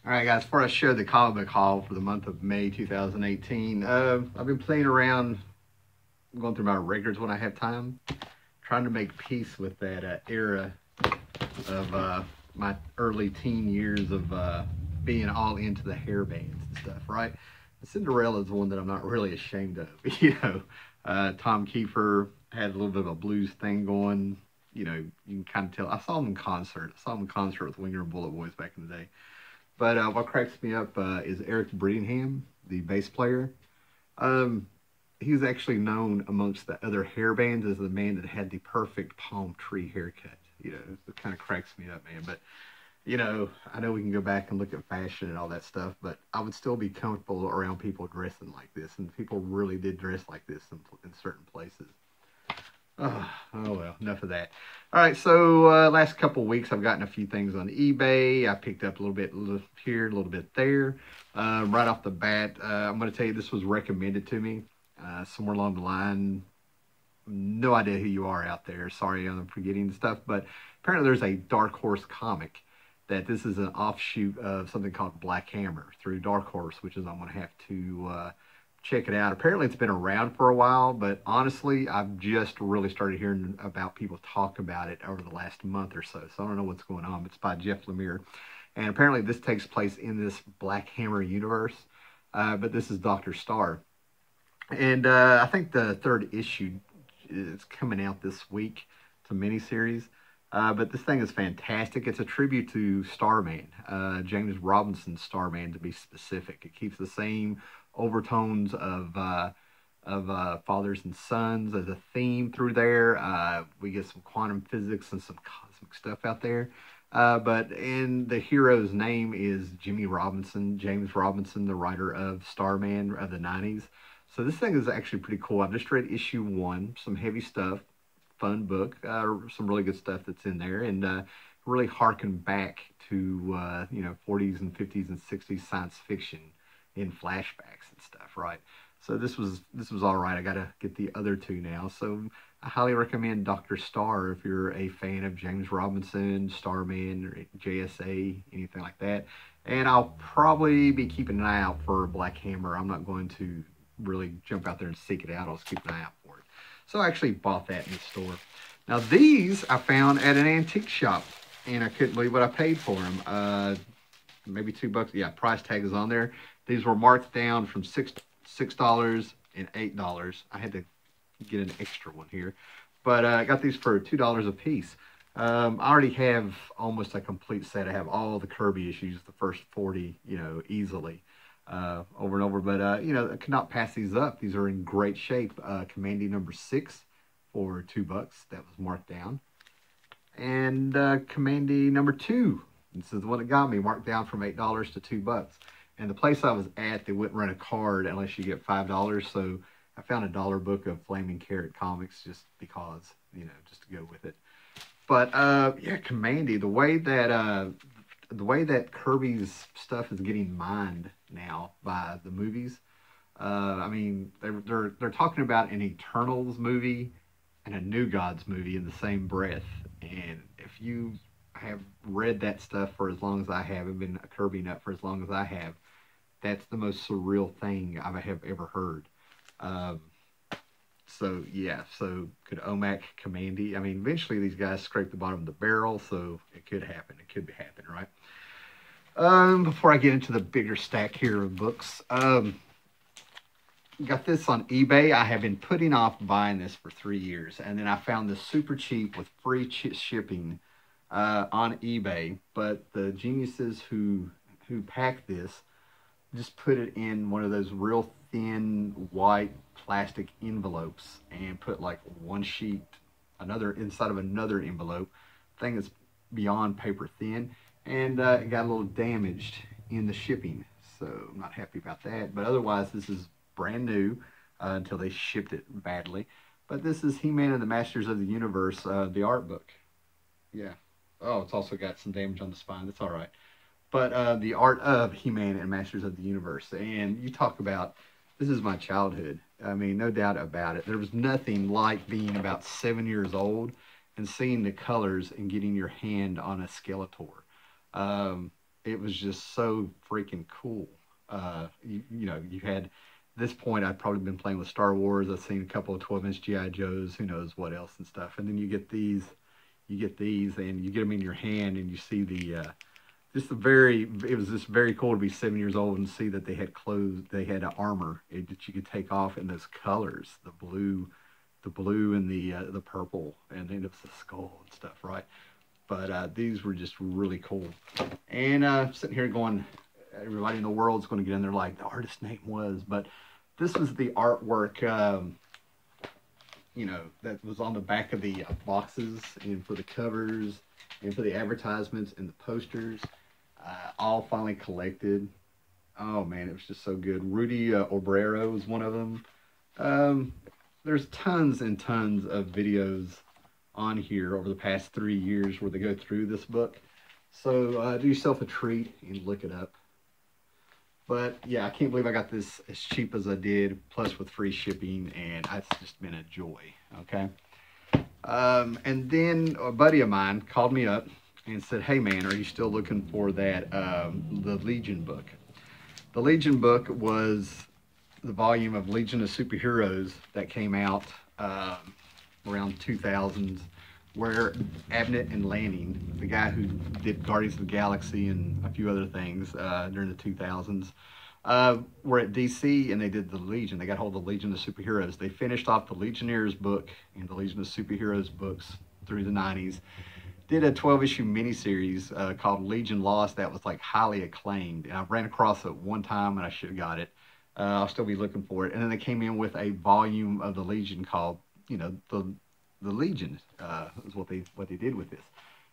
All right, guys, before I show the comic book haul for the month of May 2018, I've been playing around, going through my records when I have time, trying to make peace with that era of my early teen years of being all into the hair bands and stuff, right? Cinderella is one that I'm not really ashamed of. Tom Kiefer had a little bit of a blues thing going. You can kind of tell. I saw him in concert. I saw him in concert with Winger and Bullet Boys back in the day. But what cracks me up is Eric Bredingham, the bass player. He's actually known amongst the other hair bands as the man that had the perfect palm tree haircut. It kind of cracks me up, man. But, I know we can go back and look at fashion and all that stuff, but I would still be comfortable around people dressing like this. And people really did dress like this in certain places. Oh well, enough of that. All right, so last couple of weeks I've gotten a few things on eBay. I picked up a little bit here, a little bit there. Right off the bat, I'm going to tell you this was recommended to me somewhere along the line. No idea who you are out there. Sorry, I'm forgetting stuff, but apparently there's a Dark Horse comic that this is an offshoot of something called Black Hammer through Dark Horse, which is I'm going to have to check it out. Apparently it's been around for a while, but honestly, I've just really started hearing about people talk about it over the last month or so. So I don't know what's going on, but it's by Jeff Lemire. And apparently this takes place in this Black Hammer universe, but this is Dr. Star. And I think the third issue is coming out this week. It's a miniseries. But this thing is fantastic. It's a tribute to Starman, James Robinson's Starman to be specific. It keeps the same overtones of fathers and sons as a theme through there. We get some quantum physics and some cosmic stuff out there. And the hero's name is Jimmy Robinson, James Robinson, the writer of Starman of the 90s. So this thing is actually pretty cool. I've just read issue 1, some heavy stuff, fun book, some really good stuff that's in there, and really harken back to 40s and 50s and 60s science fiction in flashbacks and stuff, right? So this was all right. I gotta get the other two now. So I highly recommend Dr. Star if you're a fan of James Robinson, Starman, or JSA, anything like that. And I'll probably be keeping an eye out for Black Hammer. I'm not going to really jump out there and seek it out. I'll just keep an eye out for it. So I actually bought that in the store. Now these I found at an antique shop, and I couldn't believe what I paid for them. Maybe $2. Yeah, price tag is on there. These were marked down from $6 and $8. I had to get an extra one here, but I got these for $2 a piece. I already have almost a complete set. I have all the Kirby issues, the first 40, easily. Over and over, but I could not pass these up. These are in great shape. Commandy number 6 for $2. That was marked down. And Commandy number 2. This is the one that got me, marked down from $8 to $2. And the place I was at, they wouldn't run a card unless you get $5. So I found a dollar book of Flaming Carrot comics just because, just to go with it. But yeah, Commandy, the way that Kirby's stuff is getting mined now by the movies. I mean, they're talking about an Eternals movie and a New Gods movie in the same breath. And if you have read that stuff for as long as I have, and been a Kirby nut for as long as I have, that's the most surreal thing I have ever heard. So yeah, so could OMAC Commandy? I mean, eventually these guys scrape the bottom of the barrel, so it could happen. It could happen, right? Before I get into the bigger stack here of books, got this on eBay. I have been putting off buying this for 3 years, and then I found this super cheap with free shipping on eBay. But the geniuses who packed this just put it in one of those real thin white plastic envelopes and put like one sheet, another inside of another envelope. Thing is beyond paper thin. And it got a little damaged in the shipping, so I'm not happy about that. But otherwise, this is brand new until they shipped it badly. But this is He-Man and the Masters of the Universe, the art book. Yeah. Oh, it's also got some damage on the spine. That's all right. But the art of He-Man and Masters of the Universe. And you talk about, this is my childhood. I mean, no doubt about it. There was nothing like being about 7 years old and seeing the colors and getting your hand on a Skeletor. it was just so freaking cool. You know, you had this point, I'd probably been playing with Star Wars. I've seen a couple of 12-inch GI Joes, who knows what else and stuff. And then you get these, and you get them in your hand, and you see the just the very. It was just very cool to be 7 years old and see that they had clothes, they had armor that you could take off in those colors, the blue and the purple, and then it was the skull and stuff, right? But these were just really cool. And sitting here going, everybody in the world's going to get in there like the artist's name was, but this was the artwork, you know, that was on the back of the boxes and for the covers and for the advertisements and the posters, all finally collected. Oh man, it was just so good. Rudy Obrero was one of them. There's tons and tons of videos on here over the past 3 years where they go through this book. So do yourself a treat and look it up. But yeah, I can't believe I got this as cheap as I did, plus with free shipping, and it's just been a joy, okay? And then a buddy of mine called me up and said, hey man, are you still looking for that, the Legion book? The Legion book was the volume of Legion of Superheroes that came out around 2000s, where Abnett and Lanning, the guy who did Guardians of the Galaxy and a few other things during the 2000s, were at DC, and they did the Legion. They got hold of the Legion of Superheroes. They finished off the Legionnaires book and the Legion of Superheroes books through the 90s. Did a 12-issue miniseries called Legion Lost that was like highly acclaimed. And I ran across it one time and I should have got it. I'll still be looking for it. And then they came in with a volume of the Legion called, you know, the Legion is what they did with this.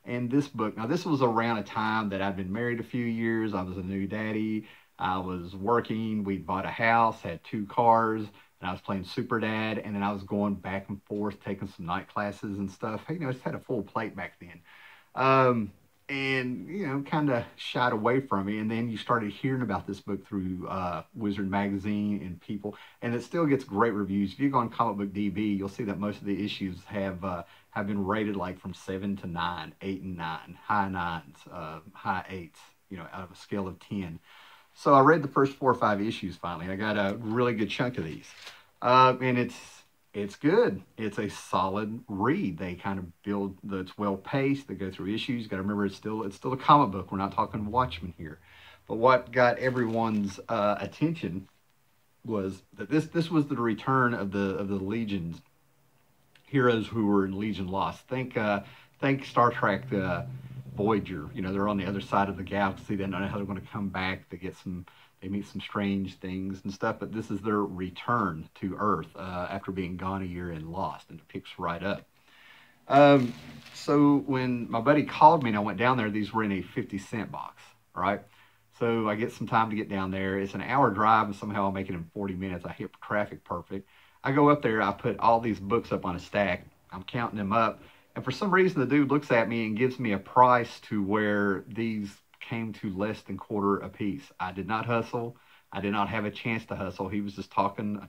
And this book, now this was around a time that I'd been married a few years. I was a new daddy. I was working. We bought a house, had 2 cars, and I was playing Super Dad. And then I was going back and forth, taking some night classes and stuff. You know, I just had a full plate back then. And, you know, kind of shied away from me. And then you started hearing about this book through Wizard Magazine and people. And it still gets great reviews. If you go on Comic Book DB, you'll see that most of the issues have been rated like from 7 to 9, 8 and 9, high 9s, high 8s, you know, out of a scale of 10. So I read the first 4 or 5 issues finally. I got a really good chunk of these. And it's good. It's a solid read. They kind of build, it's well paced. They go through issues. You got to remember, it's still a comic book. We're not talking Watchmen here. But what got everyone's attention was that this was the return of the Legion's heroes who were in Legion Lost. Think Star Trek Voyager. You know, they're on the other side of the galaxy. They don't know how they're going to come back. They meet some strange things and stuff, but this is their return to Earth after being gone a year and lost, and it picks right up. So when my buddy called me and I went down there, these were in a 50-cent box, right? So I get some time to get down there. It's an hour drive, and somehow I'll make it in 40 minutes. I hit traffic perfect. I go up there, I put all these books up on a stack. I'm counting them up, and for some reason the dude looks at me and gives me a price to where these came to less than quarter a piece. I did not hustle. I did not have a chance to hustle. He was just talking.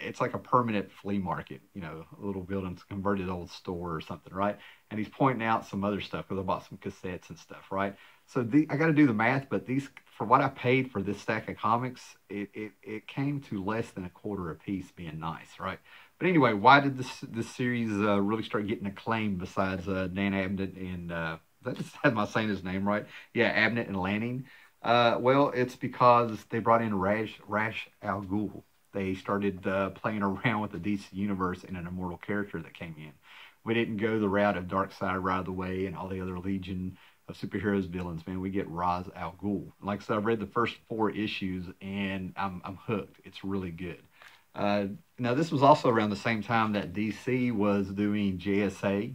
It's like a permanent flea market, you know, a little building, converted old store or something, right? And he's pointing out some other stuff because I bought some cassettes and stuff, right? So I got to do the math, but these, for what I paid for this stack of comics, it came to less than a quarter a piece, being nice, right? But anyway, why did this series really start getting acclaim besides Dan Abnett and am I saying his name right? Yeah, Abnett and Lanning. Well, it's because they brought in Ra's al Ghul. They started playing around with the DC universe and an immortal character that came in. We didn't go the route of Darkseid, Right of the Way, and all the other Legion of Superheroes villains, man. We get Ra's al Ghul. Like I said, I've read the first 4 issues, and I'm hooked. It's really good. Now, this was also around the same time that DC was doing JSA,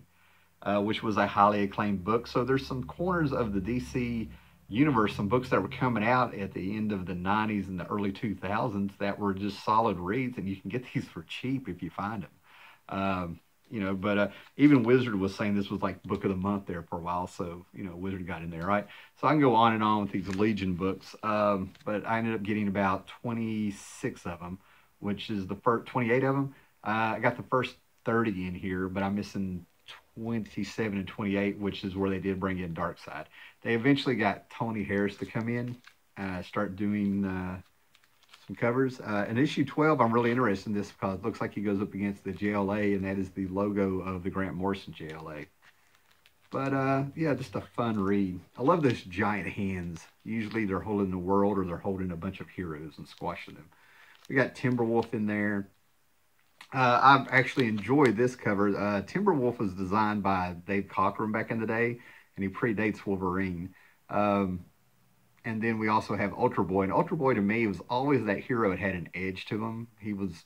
which was a highly acclaimed book. So there's some corners of the DC universe, some books that were coming out at the end of the 90s and the early 2000s that were just solid reads, and you can get these for cheap if you find them. You know, but even Wizard was saying this was like book of the month there for a while, so, you know, Wizard got in there, right? So I can go on and on with these Legion books, but I ended up getting about 26 of them, which is the first 28 of them. I got the first 30 in here, but I'm missing 27 and 28, which is where they did bring in Darkseid. They eventually got Tony Harris to come in, start doing some covers. In issue 12, I'm really interested in this because it looks like he goes up against the JLA, and that is the logo of the Grant Morrison JLA. But yeah, just a fun read. I love those giant hands. Usually they're holding the world or they're holding a bunch of heroes and squashing them. We got Timberwolf in there. I've actually enjoyed this cover. Timberwolf was designed by Dave Cockrum back in the day, and he predates Wolverine. And then we also have Ultra Boy. And Ultra Boy, to me, was always that hero that had an edge to him. He was,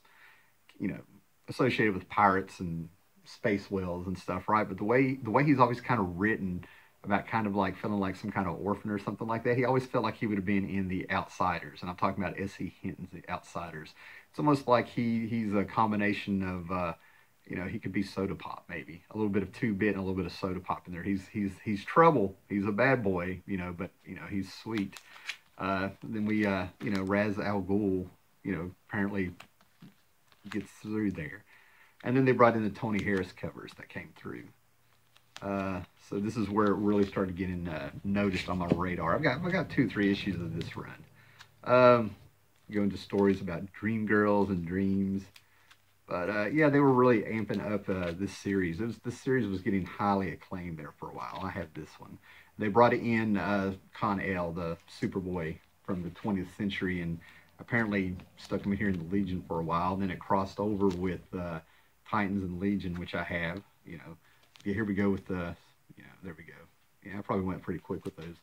you know, associated with pirates and space whales and stuff, right? But the way he's always kind of written about kind of like feeling like some kind of orphan or something like that, he always felt like he would have been in The Outsiders. And I'm talking about S.E. Hinton's The Outsiders. It's almost like he's a combination of, you know, he could be Soda Pop, maybe. A little bit of 2-Bit and a little bit of Soda Pop in there. He's trouble. He's a bad boy, you know, but, you know, he's sweet. Then we, you know, Ra's al Ghul, you know, apparently gets through there. And then they brought in the Tony Harris covers that came through. So this is where it really started getting noticed on my radar. I've got 2-3 issues of this run. Go into stories about dream girls and dreams. But yeah, they were really amping up this series. This series was getting highly acclaimed there for a while. I had this one. They brought in Con-El, the Superboy from the 20th century, and apparently stuck him here in the Legion for a while. And then it crossed over with Titans and Legion, which I have. You know, yeah, here we go with the, yeah, there we go. Yeah, I probably went pretty quick with those.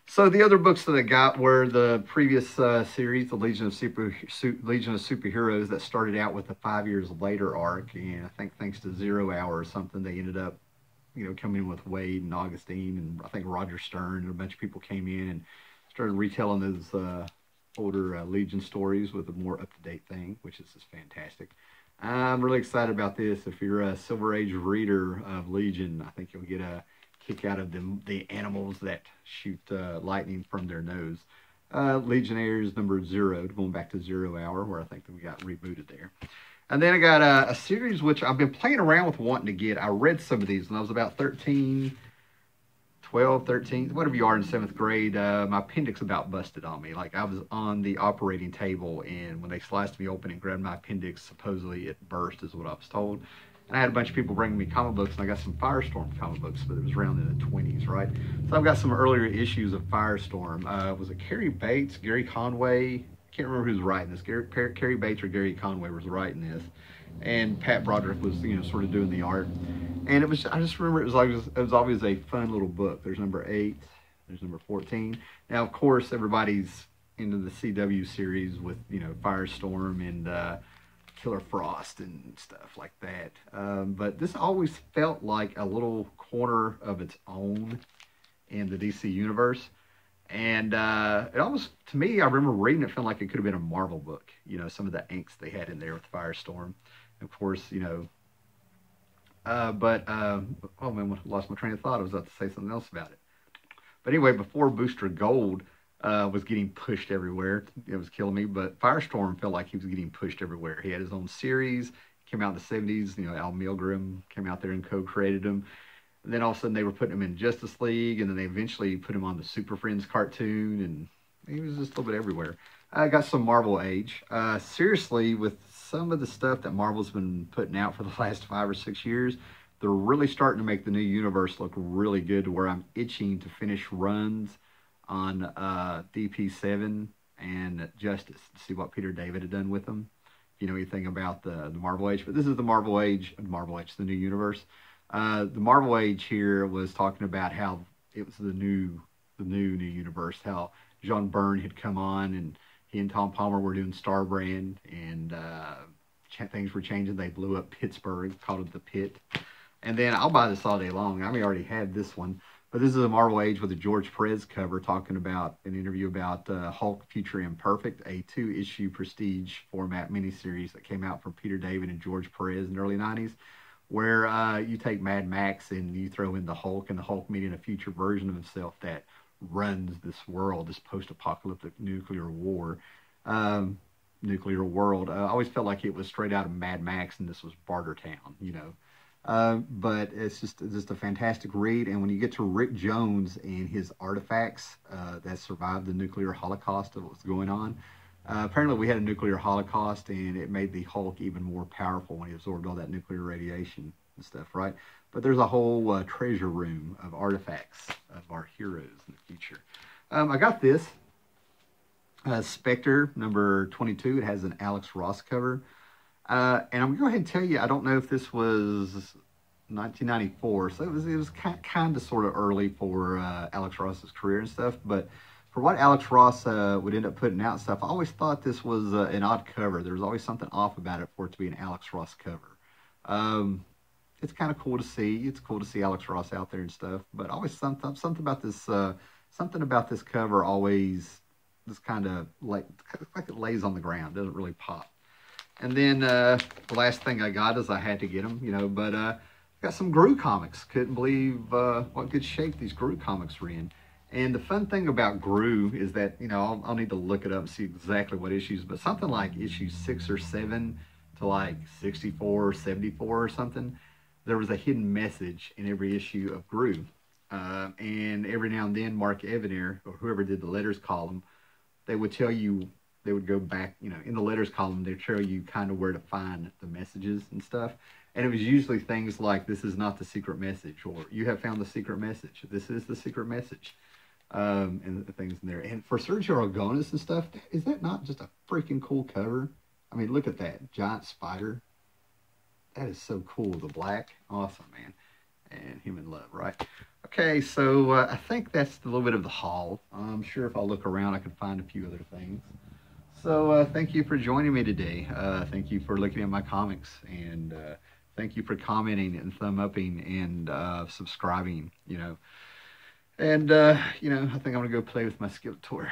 So the other books that I got were the previous series, the Legion of Superheroes, that started out with the 5 years later arc, and I think thanks to Zero Hour or something, they ended up, you know, coming in with Wade and Augustine, and I think Roger Stern, and a bunch of people came in and started retelling those older Legion stories with a more up-to-date thing, which is just fantastic. I'm really excited about this. If you're a Silver Age reader of Legion, I think you'll get a kick out of the animals that shoot lightning from their nose. Legionnaires number 0, going back to 0 Hour, where I think that we got rebooted there. And then I got a series which I've been playing around with wanting to get. I read some of these when I was about 13, 12, 13, whatever you are in 7th grade. My appendix about busted on me. Like, I was on the operating table, and when they sliced me open and grabbed my appendix, supposedly it burst, is what I was told. And I had a bunch of people bringing me comic books, and I got some Firestorm comic books, but it was around in the 20s, right? So I've got some earlier issues of Firestorm. Was it Cary Bates, Gary Conway? I can't remember who's writing this. Cary Bates or Gary Conway was writing this, and Pat Broderick was, you know, sort of doing the art. And it was, I just remember it was always a fun little book. There's number 8, there's number 14. Now, of course, everybody's into the CW series with, you know, Firestorm and Killer Frost and stuff like that. But this always felt like a little corner of its own in the DC universe. And it almost, to me, I remember reading it, feeling like it could have been a Marvel book. You know, some of the angst they had in there with Firestorm. Of course, you know, oh man, I lost my train of thought. I was about to say something else about it. But anyway, before Booster Gold was getting pushed everywhere, it was killing me, but Firestorm felt like he was getting pushed everywhere. He had his own series, came out in the 70s, you know, Al Milgrom came out there and co-created him. And then all of a sudden they were putting him in Justice League, and then they eventually put him on the Super Friends cartoon, and he was just a little bit everywhere. I got some Marvel Age. Seriously, with some of the stuff that Marvel's been putting out for the last 5 or 6 years, they're really starting to make the new universe look really good, to where I'm itching to finish runs on DP7 and Justice to see what Peter David had done with them. If you know anything about the Marvel Age. But this is the Marvel Age, the new universe. The Marvel Age here was talking about how it was the new universe, how John Byrne had come on, and he and Tom Palmer were doing Starbrand, and things were changing. They blew up Pittsburgh, called it the Pit. And then I'll buy this all day long. I may already had this one, but this is a Marvel Age with a George Perez cover, talking about an interview about Hulk Future Imperfect, a 2-issue prestige format miniseries that came out from Peter David and George Perez in the early 90s, where you take Mad Max and you throw in the Hulk, and the Hulk meeting a future version of himself that runs this world, this post-apocalyptic nuclear world. I always felt like it was straight out of Mad Max, and this was Bartertown, you know. But it's just a fantastic read. And when you get to Rick Jones and his artifacts that survived the nuclear holocaust of what's going on, apparently we had a nuclear holocaust, and it made the Hulk even more powerful when he absorbed all that nuclear radiation and stuff, right? But there's a whole treasure room of artifacts of our heroes in the future. I got this Spectre number 22. It has an Alex Ross cover. And I'm going to go ahead and tell you, I don't know if this was 1994, so it was kind of sort of early for Alex Ross's career and stuff, but for what Alex Ross would end up putting out and stuff, I always thought this was an odd cover. There was always something off about it for it to be an Alex Ross cover. It's kind of cool to see. It's cool to see Alex Ross out there and stuff, but always something about this cover always just kind of like it lays on the ground, doesn't really pop. And then the last thing I got is I had to get them, you know, but got some Gru comics. Couldn't believe what good shape these Gru comics were in. And the fun thing about Gru is that, you know, I'll need to look it up and see exactly what issues, but something like issues 6 or 7 to like 64 or 74 or something, there was a hidden message in every issue of Gru. And every now and then Mark Evanier, or whoever did the letters column, they would tell you, they would go back, you know, in the letters column, they'd show you kind of where to find the messages and stuff. And it was usually things like, this is not the secret message, or you have found the secret message. This is the secret message. And the things in there. And for Sergio Aragonis and stuff, is that not just a freaking cool cover? I mean, look at that giant spider. That is so cool. The black, awesome, man. And him in love, right? Okay, so I think that's a little bit of the haul. I'm sure if I look around, I can find a few other things. So thank you for joining me today. Thank you for looking at my comics, and thank you for commenting and thumb-upping and subscribing, you know. And, you know, I think I'm going to go play with my Skeletor.